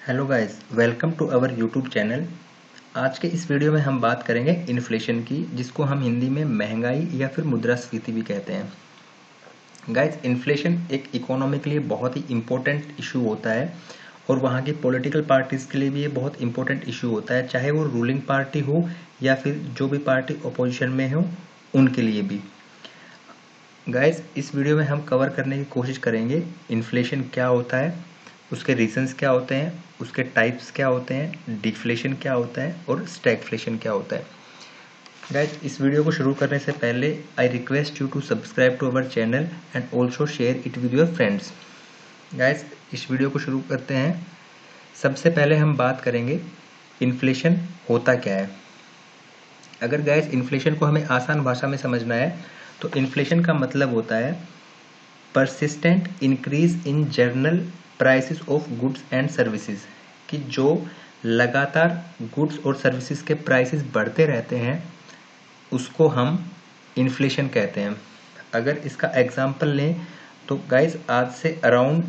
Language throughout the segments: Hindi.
Hello guys, welcome to our YouTube channel. आज के इस वीडियो में हम बात करेंगे इन्फ्लेशन की, जिसको हम हिंदी में महंगाई या फिर मुद्रास्फीति भी कहते हैं। गाइस, इन्फ्लेशन एक इकोनॉमी के लिए बहुत ही इम्पोर्टेंट इशू होता है और वहाँ की पॉलिटिकल पार्टीज़ के लिए भी ये बहुत इम्पोर्टेंट इशू होता है, चाहे वो रूलिंग पार्टी हो या फिर जो भी पार्टी अपोजिशन में हो उनके लिए भी। गाइस, इस वीडियो में हम कवर करने की कोशिश करेंगे इन्फ्लेशन क्या होता है, उसके रीजंस क्या होते हैं, उसके टाइप्स क्या होते हैं, डिफ्लेशन क्या होता है और स्टैगफ्लेशन क्या होता है। गाइस, इस वीडियो को शुरू करने से पहले I request you to subscribe to our channel and also share it with your friends. Guys, इस वीडियो को शुरू करते हैं। सबसे पहले हम बात करेंगे इन्फ्लेशन होता क्या है। अगर गाइस इन्फ्लेशन को हमें आसान भाषा में समझना है तो इन्फ्लेशन का मतलब होता है persistent increase in general prices of goods and services, कि जो लगातार गुड्स और सर्विसेज के प्राइसेस बढ़ते रहते हैं उसको हम इन्फ्लेशन कहते हैं। अगर इसका एग्जांपल लें तो गाइस, आज से अराउंड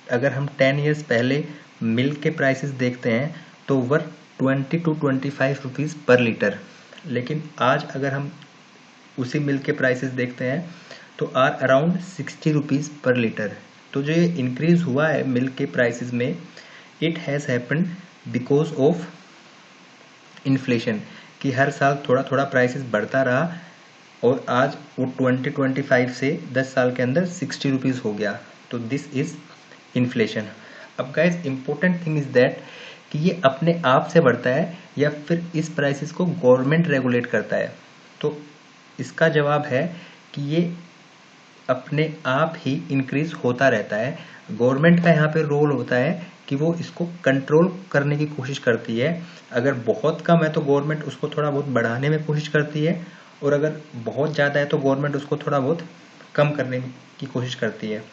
अगर हम 10 इयर्स पहले मिल्क के प्राइसेस देखते हैं तो वर 20 to 25 रुपीज़ पर लीटर, लेकिन आज अगर हम उसी मिल्क के प्राइसेस देखते हैं तो आर अराउंड 60 रुपीज़ पर लीटर। तो जो ये इंक्रीज़ हुआ है मिल्क के प्राइसेस में, it has happened because of inflation, कि हर साल थोड़ा थोड़ा प्राइसेस बढ़ता रहा और आज वो 2025 से 10 साल के अंदर 60 रुपीज़ हो गया। तो दिस इज़ इन्फ्लेशन। अब guys, important thing is that कि ये अपने आप से बढ़ता है या फिर इस प्राइसेस को गवर्नमेंट रेगुलेट करता है। तो इसका जवाब है कि ये अपने आप ही इंक्रीज होता रहता है। गवर्नमेंट का यहाँ पे रोल होता है कि वो इसको कंट्रोल करने की कोशिश करती है। अगर बहुत कम है तो गवर्नमेंट उसको थोड़ा बहुत बढ़ाने में कोशिश करती है, और अगर बहुत ज़्यादा है तो गवर्नमेंट उसको थोड़ा बहुत कम करने की कोशिश करती है।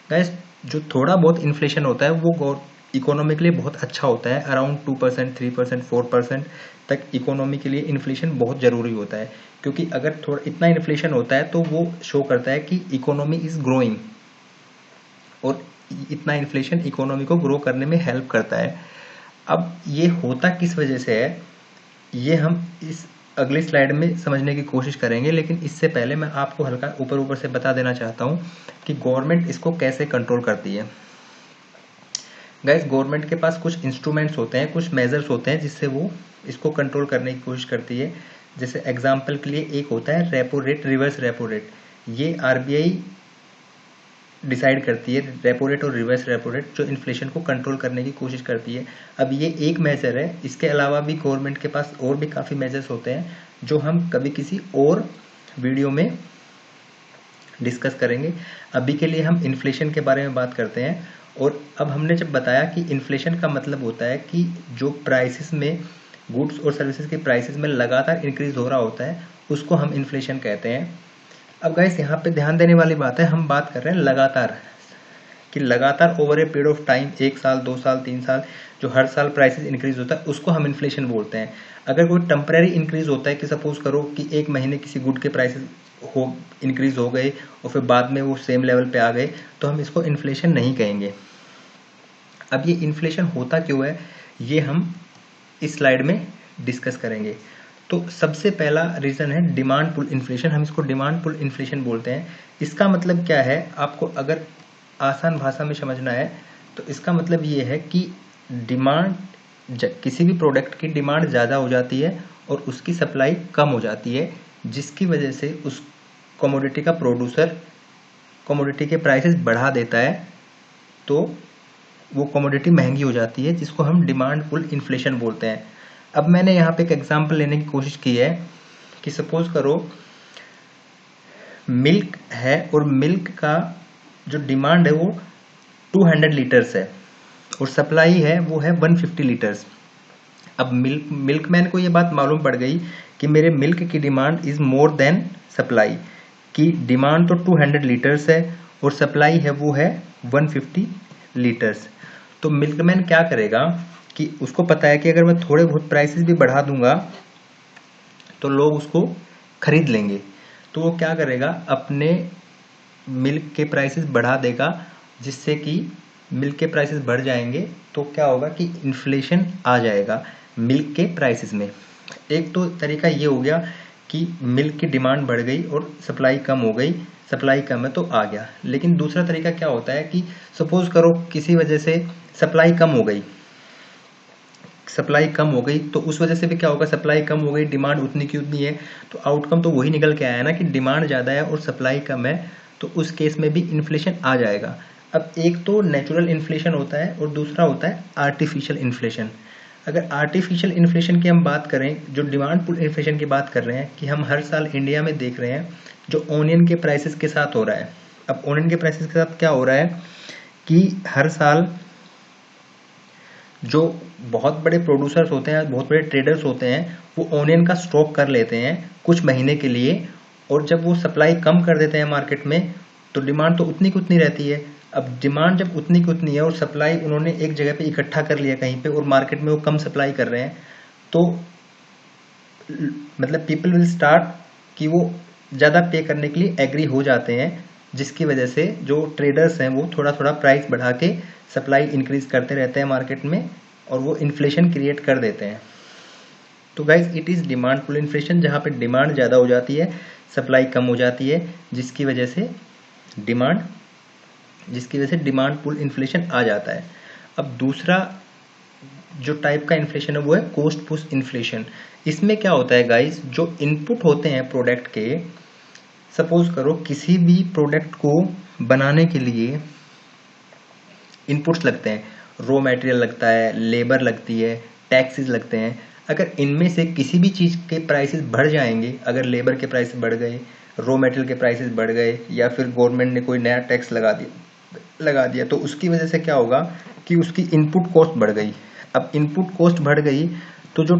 गाइस, जो थोड़ा बहुत इन्फ्लेशन होता है वो इकोनॉमी के लिए बहुत अच्छा होता है। अराउंड 2%, 3%, 4% तक इकोनॉमी के लिए इन्फ्लेशन बहुत ज़रूरी होता है, क्योंकि अगर थोड़ा इतना इन्फ्लेशन होता है तो वो शो करता है कि इकोनॉमी इज़ ग्रोइंग, और इतना इन्फ्लेशन इकोनॉमी को ग्रो करने में हेल्प करता है। अब ये होता किस वजह से है, ये हम इस अगली स्लाइड में समझने की कोशिश करेंगे, लेकिन इससे पहले मैं आपको हल्का ऊपर ऊपर से बता देना चाहता हूँ कि गवर्नमेंट इसको कैसे कंट्रोल करती है। गाइस, गवर्नमेंट के पास कुछ इंस्ट्रूमेंट्स होते हैं, कुछ मेजर्स होते हैं जिससे वो इसको कंट्रोल करने की कोशिश करती है। जैसे एग्जांपल के लिए एक होता है repo rate, reverse repo rate. ये आरबीआई डिसाइड करती है, रेपो रेट और रिवर्स रेपो रेट, जो इन्फ्लेशन को कंट्रोल करने की कोशिश करती है। अब ये एक मेजर है, इसके अलावा भी गवर्नमेंट के पास और भी काफ़ी मेजर्स होते हैं जो हम कभी किसी और वीडियो में डिस्कस करेंगे। अभी के लिए हम इन्फ्लेशन के बारे में बात करते हैं। और अब हमने जब बताया कि इन्फ्लेशन का मतलब होता है कि जो प्राइसेस में, गुड्स और सर्विसेज के प्राइसेस में लगातार इंक्रीज हो रहा होता है, उसको हम इन्फ्लेशन कहते हैं। अब गाइस, यहाँ पे ध्यान देने वाली बात है, हम बात कर रहे हैं लगातार, कि लगातार over a period of time, 1 साल 2 साल 3 साल, जो हर साल प्राइसेस इंक्रीज होता है उसको हम इन्फ्लेशन बोलते हैं। अगर कोई टेम्परेरी इंक्रीज होता है, कि सपोज करो कि एक महीने किसी गुड के प्राइसेस इंक्रीज हो गए और फिर बाद में वो सेम लेवल पे आ गए, तो हम इसको इन्फ्लेशन नहीं कहेंगे। अब ये इन्फ्लेशन होता क्यों है, ये हम इस स्लाइड में डिस्कस करेंगे। तो सबसे पहला रीज़न है डिमांड पुल इन्फ्लेशन। हम इसको डिमांड पुल इन्फ्लेशन बोलते हैं। इसका मतलब क्या है, आपको अगर आसान भाषा में समझना है तो इसका मतलब ये है कि डिमांड, किसी भी प्रोडक्ट की डिमांड ज़्यादा हो जाती है और उसकी सप्लाई कम हो जाती है, जिसकी वजह से उस कमोडिटी का प्रोड्यूसर कमोडिटी के प्राइसेस बढ़ा देता है, तो वो कमोडिटी महंगी हो जाती है, जिसको हम डिमांड पुल इन्फ्लेशन बोलते हैं। अब मैंने यहाँ पे एक एग्जांपल लेने की कोशिश की है कि सपोज करो मिल्क है और मिल्क का जो डिमांड है वो 200 लीटर्स है और सप्लाई है वो है 150 लीटर्स। अब मिल्कमैन को ये बात मालूम पड़ गई कि मेरे मिल्क की demand is more than supply, की डिमांड तो 200 लीटर्स है और सप्लाई है वो है 150 लीटर्स। तो मिल्कमैन क्या करेगा कि उसको पता है कि अगर मैं थोड़े बहुत प्राइसेस भी बढ़ा दूंगा तो लोग उसको खरीद लेंगे, तो वो क्या करेगा, अपने मिल्क के प्राइसेस बढ़ा देगा, जिससे कि मिल्क के प्राइसेस बढ़ जाएंगे तो क्या होगा कि इन्फ्लेशन आ जाएगा मिल्क के प्राइसेस में। एक तो तरीका ये हो गया कि मिल्क की डिमांड बढ़ गई और सप्लाई कम हो गई, सप्लाई कम है तो आ गया। लेकिन दूसरा तरीका क्या होता है कि सपोज करो किसी वजह से सप्लाई कम हो गई, सप्लाई कम हो गई तो उस वजह से भी क्या होगा, सप्लाई कम हो गई, डिमांड उतनी की उतनी है, तो आउटकम तो वही निकल के आया ना कि डिमांड ज़्यादा है और सप्लाई कम है, तो उस केस में भी इन्फ्लेशन आ जाएगा। अब एक तो नेचुरल इन्फ्लेशन होता है और दूसरा होता है आर्टिफिशियल इन्फ्लेशन। अगर आर्टिफिशियल इन्फ्लेशन की हम बात करें, जो डिमांड पुल इन्फ्लेशन की बात कर रहे हैं, कि हम हर साल इंडिया में देख रहे हैं जो ऑनियन के प्राइसेस के साथ हो रहा है। अब ऑनियन के प्राइसेस के साथ क्या हो रहा है कि हर साल जो बहुत बड़े प्रोड्यूसर्स होते हैं, बहुत बड़े ट्रेडर्स होते हैं, वो ऑनियन का स्टॉक कर लेते हैं कुछ महीने के लिए, और जब वो सप्लाई कम कर देते हैं मार्केट में तो डिमांड तो उतनी की उतनी रहती है। अब डिमांड जब उतनी की उतनी है और सप्लाई उन्होंने एक जगह पे इकट्ठा कर लिया कहीं पे और मार्केट में वो कम सप्लाई कर रहे हैं, तो मतलब पीपल विल स्टार्ट कि वो ज़्यादा पे करने के लिए एग्री हो जाते हैं, जिसकी वजह से जो ट्रेडर्स हैं वो थोड़ा थोड़ा प्राइस बढ़ा के सप्लाई इंक्रीज करते रहते हैं मार्केट में और वो इन्फ्लेशन क्रिएट कर देते हैं। तो guys it is demand pull inflation, जहाँ पे डिमांड ज़्यादा हो जाती है, सप्लाई कम हो जाती है, जिसकी वजह से डिमांड पुल इन्फ्लेशन आ जाता है। अब दूसरा जो टाइप का इन्फ्लेशन है वो है कॉस्ट पुश इन्फ्लेशन। इसमें क्या होता है गाइस, जो इनपुट होते हैं प्रोडक्ट के, सपोज करो किसी भी प्रोडक्ट को बनाने के लिए इनपुट्स लगते हैं, रॉ मटेरियल लगता है, लेबर लगती है, टैक्सेस लगते हैं। अगर इनमें से किसी भी चीज़ के प्राइसेस बढ़ जाएंगे, अगर लेबर के प्राइसेस बढ़ गए, रॉ मटेरियल के प्राइसेस बढ़ गए, या फिर गवर्नमेंट ने कोई नया टैक्स लगा दिया तो उसकी वजह से क्या होगा कि उसकी इनपुट कॉस्ट बढ़ गई। अब इनपुट कॉस्ट बढ़ गई तो जो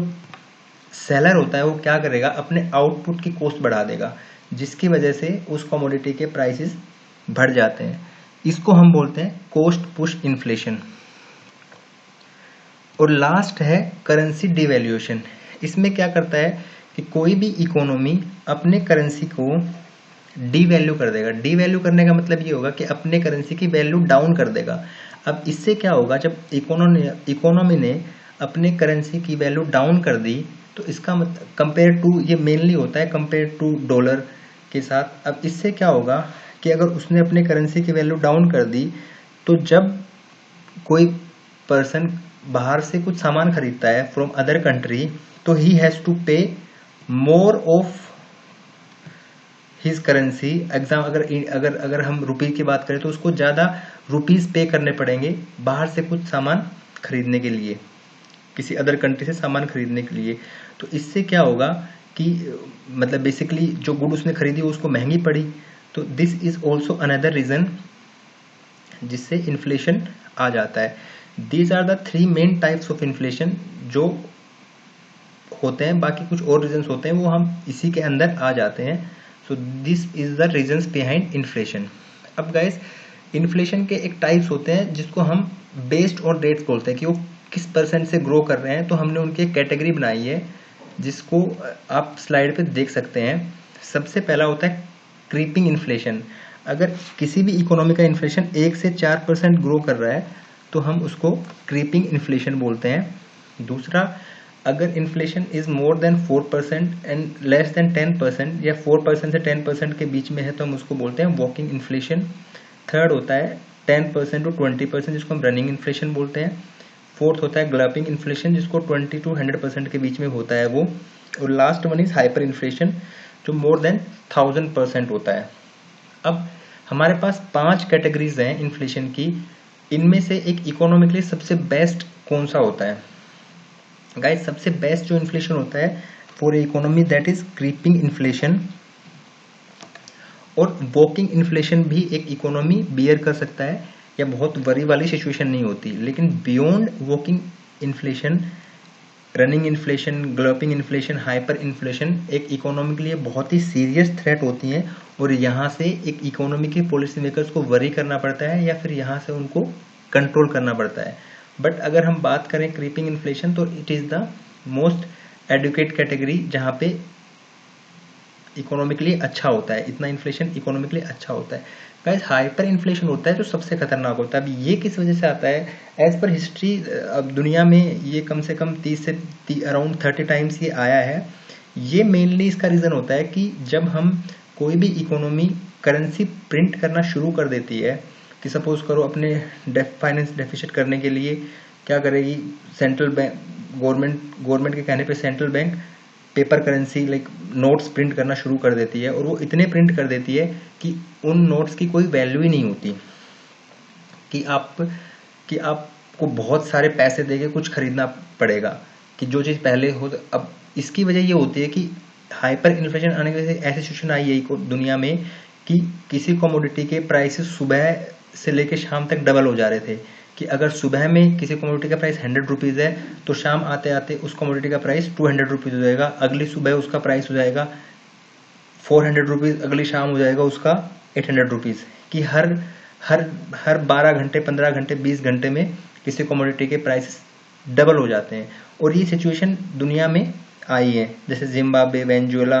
सेलर होता है वो क्या करेगा, अपने आउटपुट की कॉस्ट बढ़ा देगा, जिसकी वजह से उस कमोडिटी के प्राइसेस बढ़ जाते हैं। इसको हम बोलते हैं कॉस्ट पुश इन्फ्लेशन। और लास्ट है करेंसी डिवैल्यूएशन। इसमें क्या करता है कि कोई भी इकोनॉमी अपने करेंसी को डीवैल्यू कर देगा। डीवैल्यू करने का मतलब ये होगा कि अपने करेंसी की वैल्यू डाउन कर देगा। अब इससे क्या होगा, जब इकोनॉमी ने अपने करेंसी की वैल्यू डाउन कर दी तो इसका मतलब कंपेयर टू, ये मेनली होता है कंपेयर टू डॉलर के साथ। अब इससे क्या होगा कि अगर उसने अपने करेंसी की वैल्यू डाउन कर दी तो जब कोई पर्सन बाहर से कुछ सामान खरीदता है फ्रॉम अदर कंट्री, तो ही हैज टू पे मोर ऑफ हिज करेंसी। अगर हम रुपये की बात करें तो उसको ज़्यादा रुपीस पे करने पड़ेंगे बाहर से कुछ सामान खरीदने के लिए, किसी अदर कंट्री से सामान खरीदने के लिए। तो इससे क्या होगा कि मतलब बेसिकली जो गुड उसने खरीदी वो उसको महंगी पड़ी। तो this is also another reason जिससे इन्फ्लेशन आ जाता है। These are the 3 main types of inflation जो होते हैं। बाकी कुछ और रीजंस होते हैं वो हम इसी के अंदर आ जाते हैं। So this is the reasons behind inflation. अब गाइस इन्फ्लेशन के एक टाइप्स होते हैं जिसको हम बेस्ड ऑन रेट्स बोलते हैं कि वो किस परसेंट से ग्रो कर रहे हैं। तो हमने उनकी एक कैटेगरी बनाई है जिसको आप स्लाइड पे देख सकते हैं। सबसे पहला होता है क्रीपिंग इन्फ्लेशन। अगर किसी भी इकोनॉमी का इन्फ्लेशन 1 से 4% ग्रो कर रहा है तो हम उसको क्रीपिंग इन्फ्लेशन बोलते हैं। दूसरा, अगर inflation is more than 4% and less than 10% या 4% से 10% के बीच में है तो हम उसको बोलते हैं वॉकिंग इन्फ्लेशन। थर्ड होता है 10% टू 20% जिसको हम रनिंग इन्फ्लेशन बोलते हैं। फोर्थ होता है ग्लपिंग इन्फ्लेशन जिसको 20 टू 100% के बीच में होता है वो। और last one is hyper inflation जो मोर देन 1000% होता है। अब हमारे पास 5 कैटेगरीज हैं इन्फ्लेशन की। इनमें से एक इकोनॉमिकली सबसे बेस्ट कौन सा होता है गाइस? सबसे बेस्ट जो इन्फ्लेशन होता है for economy that is creeping inflation. और वॉकिंग इन्फ्लेशन भी एक इकोनॉमी बियर कर सकता है या बहुत वरी वाली सिचुएशन नहीं होती। लेकिन beyond walking inflation, running inflation, galloping inflation, hyperinflation एक इकोनॉमी के लिए बहुत ही सीरियस थ्रेट होती हैं और यहाँ से एक इकोनॉमी के पॉलिसी मेकर्स को वरी करना पड़ता है या फिर यहाँ से उनको कंट्रोल करना पड़ता है। बट अगर हम बात करें क्रीपिंग इन्फ्लेशन तो it is the most educate category जहाँ पे इकोनॉमिकली अच्छा होता है, इतना इन्फ्लेशन इकोनॉमिकली अच्छा होता है। गाइस हाइपर इन्फ्लेशन होता है जो सबसे खतरनाक होता है। अब ये किस वजह से आता है? एज पर हिस्ट्री अब दुनिया में ये कम से कम 30 से अराउंड 30 टाइम्स ये आया है। ये मेनली इसका रीज़न होता है कि जब हम कोई भी इकोनॉमी करेंसी प्रिंट करना शुरू कर देती है, कि सपोज करो अपने फाइनेंस डेफिसिट करने के लिए क्या करेगी सेंट्रल बैंक, गवर्नमेंट के कहने पे central bank paper currency like notes print करना शुरू कर देती है, और वो इतने प्रिंट कर देती है कि उन नोट्स की कोई वैल्यू ही नहीं होती, कि आपको बहुत सारे पैसे देके कुछ खरीदना पड़ेगा, कि जो चीज़ पहले हो। अब इसकी वजह ये होती है कि हाइपर इन्फ्लेशन आने की वजह से ऐसी सिचुएशन आई है दुनिया में कि किसी कमोडिटी के प्राइसेस सुबह से लेकर शाम तक डबल हो जा रहे थे, कि अगर सुबह में किसी कमोडिटी का प्राइस 100 रुपीज़ है तो शाम आते आते उस कमोडिटी का प्राइस 200 रुपीज़ हो जाएगा, अगली सुबह उसका प्राइस हो जाएगा 400 रुपीज़, अगली शाम हो जाएगा उसका 800 रुपीज़, कि हर 12 घंटे 15 घंटे 20 घंटे में किसी कमोडिटी के प्राइस डबल हो जाते हैं। और ये सिचुएशन दुनिया में आई है, जैसे जिम्बाब्वे, वेनेजुएला,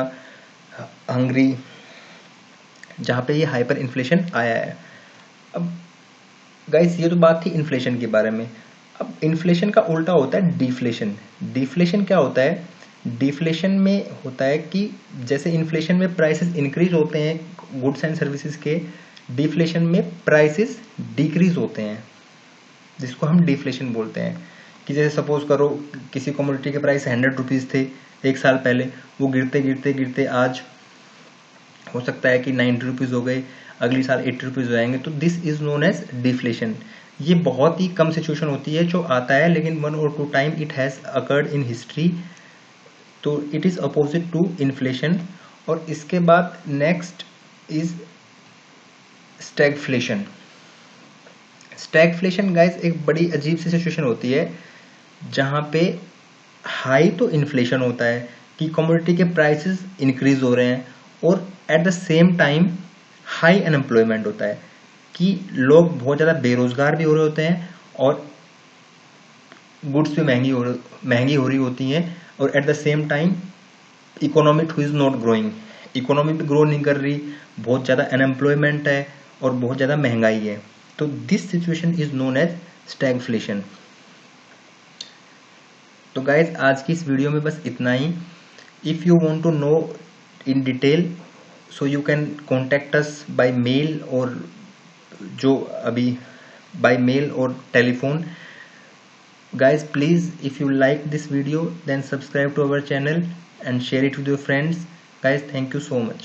हंगरी, जहाँ पे ये हाइपर इन्फ्लेशन आया है। अब गाइस ये तो बात थी इन्फ्लेशन के बारे में। अब इन्फ्लेशन का उल्टा होता है डिफ्लेशन। डिफ्लेशन क्या होता है? डिफ्लेशन में होता है कि जैसे इन्फ्लेशन में प्राइसेस इंक्रीज होते हैं गुड्स एंड सर्विसेज के, डिफ्लेशन में प्राइसेस डिक्रीज होते हैं, जिसको हम डिफ्लेशन बोलते हैं। कि जैसे सपोज करो किसी कमोडिटी के प्राइस 100 रुपीज़ थे एक साल पहले, वो गिरते गिरते गिरते आज हो सकता है कि 90 रुपीज़ हो गए, अगली साल 80 रुपीज़ हो जाएंगे, तो this is known as deflation. ये बहुत ही कम सिचुएशन होती है जो आता है, लेकिन 1 or 2 time it has occurred in history, तो it is opposite to inflation. और इसके बाद next is stagflation. Stagflation guys एक बड़ी अजीब सी सिचुएशन होती है, जहाँ पे हाई तो इन्फ्लेशन होता है कि कमोडिटी के प्राइसेस इंक्रीज हो रहे हैं, और at the same time high unemployment होता है, कि लोग बहुत ज़्यादा बेरोजगार भी हो रहे होते हैं और गुड्स भी महंगी हो रही होती हैं, और at the same time economy two is not growing. Economy भी ग्रो नहीं कर रही, बहुत ज़्यादा अनएम्प्लॉयमेंट है और बहुत ज़्यादा महंगाई है। तो this situation is known as stagflation. तो गाइज आज की इस वीडियो में बस इतना ही। If you want to know in detail so you can contact us by mail, और जो अभी बाय मेल और telephone. Guys, please, if you like this video, then subscribe to our channel and share it with your friends. Guys, thank you so much.